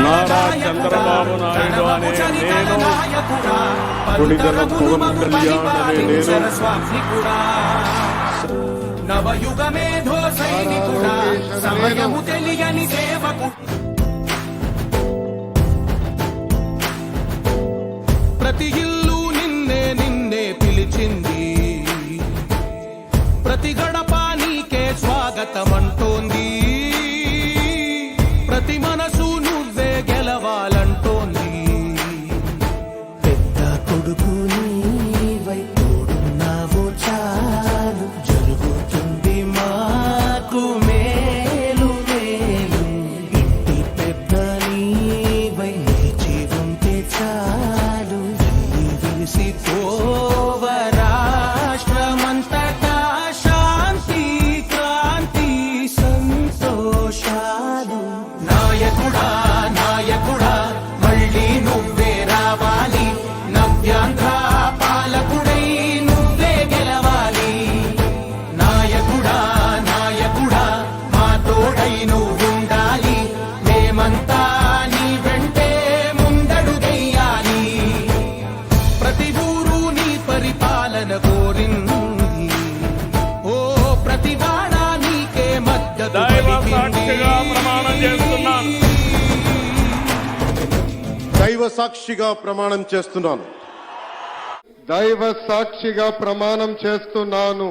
నారా చంద్రబాబు నాయుడు అనే నేను, తుడిదల పవన్ కళ్యాణ్ అనే నేను, నవయుగ మేధో సైనికుడా, సమయము తెలియని సేవకు, ప్రతి ఇల్లు నిన్నే నిన్నే పిలిచింది, ప్రతి గడప నీకే స్వాగతమంటోంది, ప్రతి మనసు నువ్వే గెలవాలంటోంది. పెద్ద కొడుకు నీవై తోడున్నావు చాలు, జరుగుతుంది మాకు మేలు మేలు. ఇంటి పెద్ద నీవై నిలిచి ఉంటే చాలు, విలిసి పోవ రాష్ట్రమంతటా శాంతి క్రాంతి సంతోషాలు. నాయకుడా నాయకుడా మళ్ళీ నువ్వే రావాలి, నవ్యాంధ్ర పాలకుడై నువ్వే గెలవాలి. నాయకుడా నాయకుడా మా తోడై నువ్వుండాలి, మేమంతా నీ వెంటే ముందడుగెయ్యాలి. ప్రతి ఊరు నీ పరిపాలన కోరింది, ఓ ప్రతి వాడ నీకే మద్దతు దైవ సాక్షిగా ప్రమాణం చేస్తున్నాను. దైవ సాక్షిగా ప్రమాణం చేస్తున్నాను. దైవ సాక్షిగా ప్రమాణం చేస్తున్నాను.